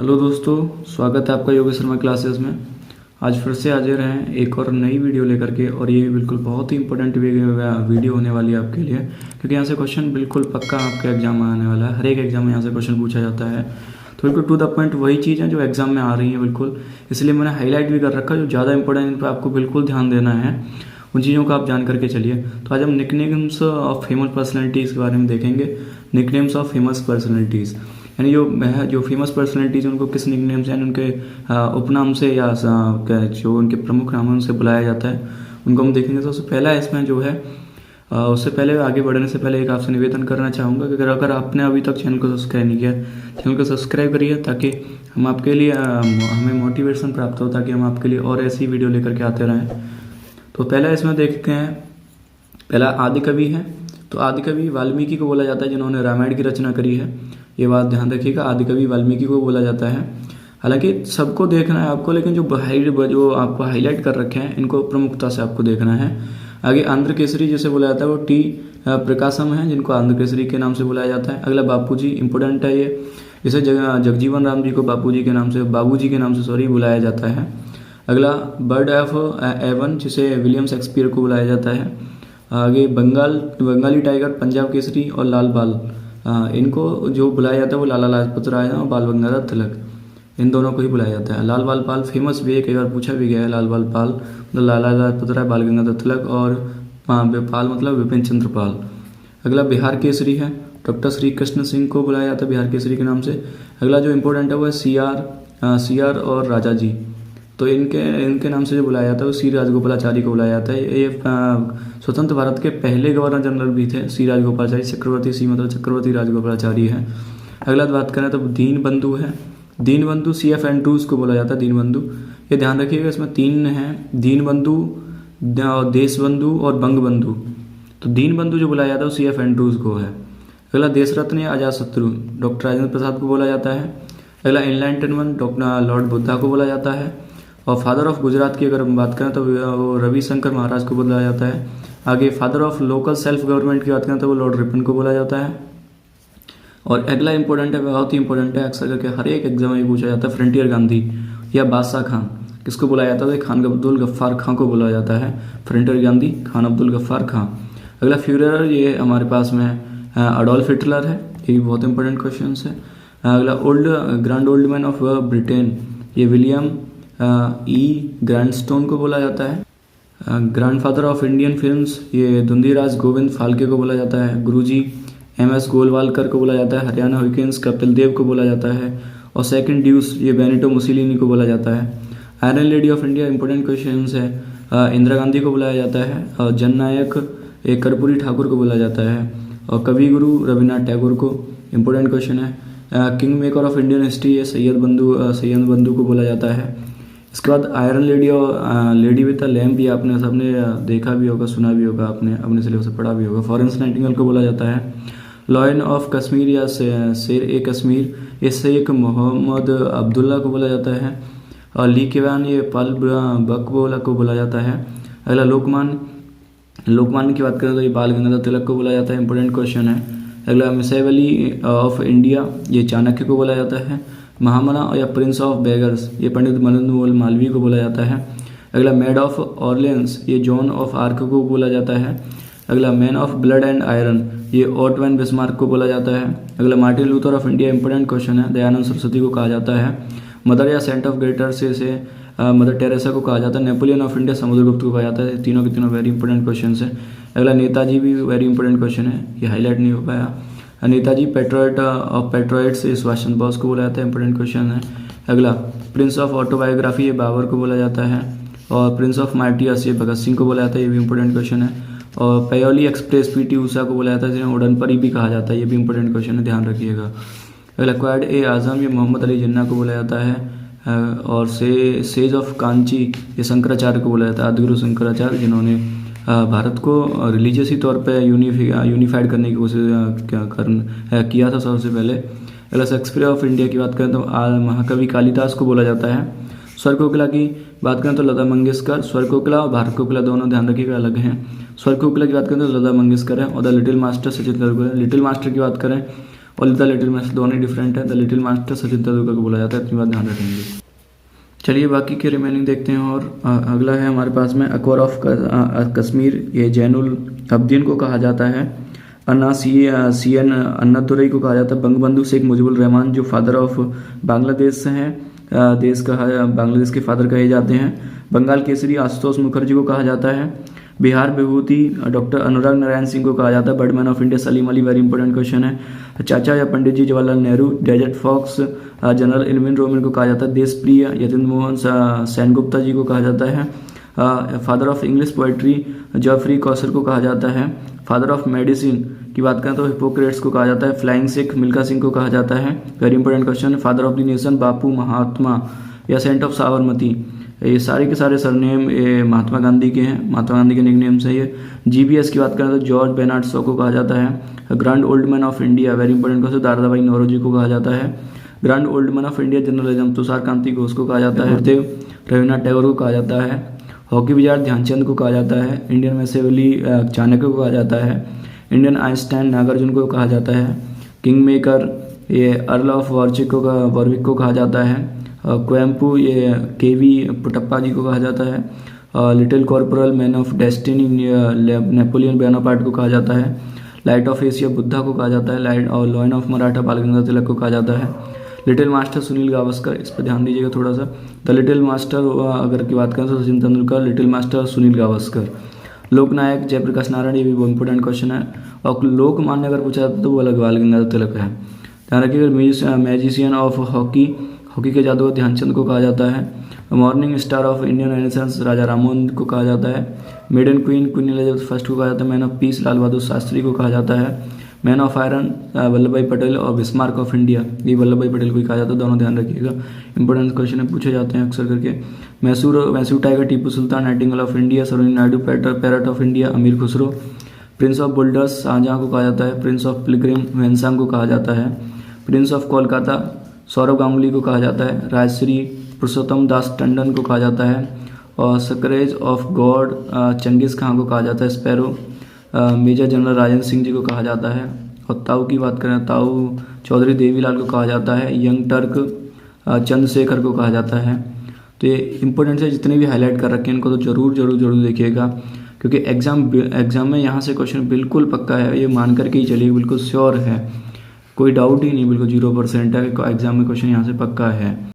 Hello दोस्तों, स्वागत है आपका योगेश शर्मा क्लासेस में। आज फिर से हाजिर हैं एक और नई वीडियो लेकर के, और ये बिल्कुल बहुत ही इंपॉर्टेंट वीडियो होने वाली है आपके लिए, क्योंकि यहाँ से क्वेश्चन बिल्कुल पक्का आपके एग्जाम में आने वाला है। हर एक एग्जाम में यहाँ से क्वेश्चन पूछा जाता है, तो बिल्कुल टू द पॉइंट वही चीज़ है जो एग्जाम में आ रही है बिल्कुल। इसलिए मैंने हाईलाइट भी कर रखा है जो ज़्यादा इंपॉर्टेंट, इन पर आपको बिल्कुल ध्यान देना है, उन चीज़ों को आप जान करके चलिए। तो आज हम निकनेम्स ऑफ फेमस पर्सनैलिटीज़ के बारे में देखेंगे। निकनेम्स ऑफ फेमस पर्सनैलिटीज़ यानी जो फेमस पर्सनैलिटीज उनको किस निकनेम से, यानी उनके उपनाम से या जो उनके प्रमुख नाम है उनसे बुलाया जाता है, उनको हम देखेंगे। तो सबसे पहला इसमें जो है, उससे पहले आगे बढ़ने से पहले एक आपसे निवेदन करना चाहूँगा कि अगर आपने अभी तक चैनल को सब्सक्राइब नहीं किया, चैनल को सब्सक्राइब करिए ताकि हम आपके लिए हमें मोटिवेशन प्राप्त हो, ताकि हम आपके लिए और ऐसी वीडियो लेकर के आते रहें। तो पहला इसमें देखते हैं, पहला आदि कवि है। तो आदि कवि वाल्मीकि को बोला जाता है, जिन्होंने रामायण की रचना करी है। ये बात ध्यान रखिएगा, आदि कवि वाल्मीकि को बोला जाता है। हालांकि सबको देखना है आपको, लेकिन जो आपको हाईलाइट कर रखे हैं इनको प्रमुखता से आपको देखना है। आगे आंध्र केसरी जिसे बोला जाता है वो टी प्रकाशम है, जिनको आंध्र केसरी के नाम से बुलाया जाता है। अगला बापूजी, इंपोर्टेंट है ये, जिसे जगजीवन राम जी को बापूजी के नाम से बुलाया जाता है। अगला बर्ड ऑफ एवन, जिसे विलियम शेक्सपियर को बुलाया जाता है। आगे बंगाली टाइगर, पंजाब केसरी और लाल बाल, इनको जो बुलाया जाता है वो लाला लाजपत राय और बाल गंगाधर तिलक, इन दोनों को ही बुलाया जाता है। लाल बाल पाल फेमस भी है, कई बार पूछा भी गया है। लाल बाल पाल मतलब लाला लाजपत राय, बाल गंगाधर तिलक, और पाल मतलब विपिन चंद्र पाल। अगला बिहार केसरी है, डॉक्टर श्री कृष्ण सिंह को बुलाया जाता है बिहार केसरी के नाम से। अगला जो इम्पोर्टेंट है वो है सी आर और राजा जी, तो इनके नाम से जो बुलाया जाता है वो सी राजगोपालाचारी को बुलाया जाता है। ये स्वतंत्र भारत के पहले गवर्नर जनरल भी थे, सी राजगोपालाचारी। चक्रवर्ती सी मतलब चक्रवर्ती राजगोपालाचारी है। अगला बात करें तो दीन बंधु है। दीन बंधु CF एंड्रूज को बोला जाता है, दीन बंधु। ये ध्यान रखिएगा, इसमें 3 हैं, दीन बंधु, देश बंधु और बंग बंधु। तो दीन बंधु जो बुलाया जाता है वो CF एंड्रूज को है। अगला देश रत्न या अजात शत्रु, डॉक्टर राजेंद्र प्रसाद को बोला जाता है। अगला एनलाइटनमेंट, डॉक्टर लॉर्ड बुद्धा को बोला जाता है। और फादर ऑफ गुजरात की अगर हम बात करें तो वो रविशंकर महाराज को बोला जाता है। आगे father of local self government की बात करें तो वो लॉर्ड रिपन को बोला जाता है। और अगला इंपॉर्टेंट है, बहुत ही इंपॉर्टेंट है, अक्सर करके हर एक एग्जाम में पूछा जाता है, फ्रंटियर गांधी या बादशाह खान, किसको बुलाया जाता है? खान अब्दुल गफ्फार खां को बोला जाता है। फ्रंटियर गांधी खान अब्दुल गफ्फार खां। अगला फ्यूरर, ये हमारे पास में अडोल्फ हिटलर है, ये भी बहुत इंपॉर्टेंट क्वेश्चन है। अगला grand old man of Britain, ये विलियम ग्रैंडस्टोन को बोला जाता है। ग्रैंडफादर ऑफ इंडियन फिल्म्स, ये धुंधीराज गोविंद फाल्के को बोला जाता है। गुरुजी MS गोलवालकर को बोला जाता है। हरियाणा हुइकेन्स कपिल देव को बोला जाता है। और सेकंड ड्यूस, ये बेनिटो मुसोलिनी को बोला जाता है। Iron lady of India, important question है, इंदिरा गांधी को बुलाया जाता है। और जननायक, एक कर्पूरी ठाकुर को बोला जाता है। और कवि गुरु रविन्द्रनाथ टैगोर को, इंपॉर्टेंट क्वेश्चन है। King maker of Indian history, ये सैयद बंधु को बोला जाता है। इसके बाद आयरन लेडी और लेडी विद द लैम्प, ये आपने सबने देखा भी होगा, सुना भी होगा, आपने अपने सिलेबस से पढ़ा भी होगा। फ्लोरेंस नाइटिंगेल को बोला जाता है। लॉयन ऑफ कश्मीर या शेर ए कश्मीर, ये शेख मोहम्मद अब्दुल्ला को बोला जाता है। और ली केवान, ये पल बकबोला को बोला जाता है। अगला लोकमान्य की बात करें तो ये बाल गंगाधर तिलक को बोला जाता है, इंपॉर्टेंट क्वेश्चन है। अगला मिसाइवली ऑफ इंडिया, ये चाणक्य को बोला जाता है। महामना या प्रिंस ऑफ बेगर्स, ये पंडित मदन मालवीय को बोला जाता है। अगला मेड ऑफ ऑर्लेंस, ये जॉन ऑफ आर्क को बोला जाता है। अगला man of blood and iron, ये ओटवैन बिस्मार्क को बोला जाता है। अगला Martin Luther of India, important question है, दयानंद सरस्वती को कहा जाता है। मदर या सेंट ऑफ ग्रेटर से मदर टेरेसा को कहा जाता है। नेपोलियन ऑफ इंडिया, समुद्रगुप्त को कहा जाता है। तीनों के तीनों वेरी इंपॉर्टेंट क्वेश्चन है। अगला नेताजी भी वेरी इंपॉर्टेंट क्वेश्चन है, ये हाईलाइट नहीं हो पाया। नेताजी पेट्रोइट ऑफ पेट्रोइट्स, सुभाष चंद्र बोस को बोला जाता है, इंपॉर्टेंट क्वेश्चन है। अगला प्रिंस ऑफ ऑटोबायोग्राफी, ये बाबर को बोला जाता है। और प्रिंस ऑफ मार्टियर्स, ये भगत सिंह को बोला जाता है, ये भी इंपॉर्टेंट क्वेश्चन है। और पयोली एक्सप्रेस PT ऊषा को बोला जाता है, जिन्हें उड़न परी भी कहा जाता है, ये भी इंपॉर्टेंट क्वेश्चन है, ध्यान रखिएगा। अगला क्वाड ए आजम, ये मोहम्मद अली जिन्ना को बोला जाता है। और सेज ऑफ कांची, ये शंकराचार्य को बोला जाता है, आदिगुरु शंकराचार्य, जिन्होंने भारत को रिलीजियसी तौर पे यूनिफाइड करने की कोशिश किया था सबसे पहले। अगला शेक्सपियर ऑफ इंडिया की बात करें तो महाकवि कालिदास को बोला जाता है। स्वर कोकिला की बात करें तो लता मंगेशकर। स्वर कोकिला और भारत कोकिला दोनों ध्यान रखिएगा अलग हैं। स्वर कोकिला की बात करें तो लता मंगेशकर है। और the little master Sachin Tendulkar. Little master की बात करें और द लिटिल मास्टर दोनों डिफरेंट है। The little master Sachin Tendulkar को बोला जाता है, इतनी बात ध्यान रखेंगे। चलिए बाकी के रिमेनिंग देखते हैं। और अगला है हमारे पास में अकबर ऑफ कश्मीर, ये जैनुल अब्दीन को कहा जाता है। CN अन्नादुरई को कहा जाता है। बंगबंधु शेख मुजीबुर रहमान जो फादर ऑफ बांग्लादेश हैं, बांग्लादेश के फादर कहे जाते हैं। बंगाल केसरी आशुतोष मुखर्जी को कहा जाता है। बिहार विभूति डॉक्टर अनुराग नारायण सिंह को कहा जाता है। Birdman of India Salim Ali, very important question है। चाचा या Pandit ji Jawaharlal Nehru. Desert fox general Erwin Rommel को कहा जाता है। देशप्रिय यतीन्द्र मोहन सेनगुप्ता जी को कहा जाता है। Father of English poetry Geoffrey Kausar को कहा जाता है। फादर ऑफ मेडिसिन की बात करें तो हिपोक्रेट्स को कहा जाता है। फ्लाइंग सिख मिल्खा सिंह को कहा जाता है, very important question. Father of the nation Bapu Mahatma या सेंट ऑफ साबरमती, ये सारे के सारे सरनेम ये महात्मा गांधी के हैं, महात्मा गांधी के निकनेम से। ये GBS की बात करें तो जॉर्ज बेनार्ड शॉ को कहा जाता है। Grand old man of India, very important question, Dadabhai Naoroji को कहा जाता है। Grand old man of India journalism Tushar Kanti Ghosh को कहा जाता है। गुरुदेव रविन्द्रनाथ टैगोर को कहा जाता है। हॉकी विजार्ड ध्यानचंद को कहा जाता है। इंडियन मैसेवली चाणक्य को कहा जाता है। इंडियन आइंस्टाइन नागार्जुन को कहा जाता है। किंग मेकर ये अर्ल ऑफ वॉरविक को कहा जाता है। क्वेम्पू ये KV पुटप्पा जी को कहा जाता है। Little corporal man of destiny Napoleon Bonaparte को कहा जाता है। लाइट ऑफ एशिया बुद्धा को कहा जाता है। लाइट और लॉयन ऑफ मराठा बाल गंगाधर तिलक को कहा जाता है। लिटिल मास्टर सुनील गावस्कर, इस पर ध्यान दीजिएगा थोड़ा सा। द लिटिल मास्टर अगर की बात करें तो सचिन तेंदुलकर, लिटिल मास्टर सुनील गावस्कर। लोकनायक जयप्रकाश नारायण, ये भी बहुत इंपॉर्टेंट क्वेश्चन है। और लोकमान्य अगर पूछा जाता तो वो बाल गंगाधर तिलक है। ध्यान रखिएगा। मैजिशियन ऑफ हॉकी के जादूगर ध्यानचंद को कहा जाता है। Morning star of Indian renaissance Raja Rammohan को कहा जाता है। मेडन क्वीन एलिजाबेथ फर्स्ट को कहा जाता है। Man of peace Lal Bahadur Shastri को कहा जाता है। मैन ऑफ आयरन वल्लभ भाई पटेल और बिस्मार्क ऑफ इंडिया, ये वल्लभ भाई पटेल को ही कहा जाता है। दोनों ध्यान रखिएगा, इंपॉर्टेंट क्वेश्चन है, पूछे जाते हैं अक्सर करके। Mysore tiger Tipu Sultan, Nightingale of India Sarojini Naidu, parrot of India अमीर खुसरो। प्रिंस ऑफ बुल्डर्स शाहजहां को कहा जाता है। प्रिंस ऑफ पिलग्रिम ह्वेनसांग को कहा जाता है। प्रिंस ऑफ कोलकाता सौरभ गांगुली को कहा जाता है। राजश्री पुरुषोत्तम दास टंडन को कहा जाता है। और scourge of God Changez Khan को कहा जाता है। Sparrow major general Rajendra Singh ji को कहा जाता है। और ताऊ की बात करें ताऊ चौधरी देवीलाल को कहा जाता है। यंग टर्क चंद्रशेखर को कहा जाता है। तो ये इंपॉर्टेंट है, जितने भी हाईलाइट कर रखे हैं इनको तो जरूर देखिएगा, क्योंकि एग्जाम में यहाँ से क्वेश्चन बिल्कुल पक्का है, ये मान करके ही चलिए, बिल्कुल श्योर है, कोई डाउट ही नहीं, बिल्कुल 0% है कि एग्जाम में क्वेश्चन यहाँ से पक्का है।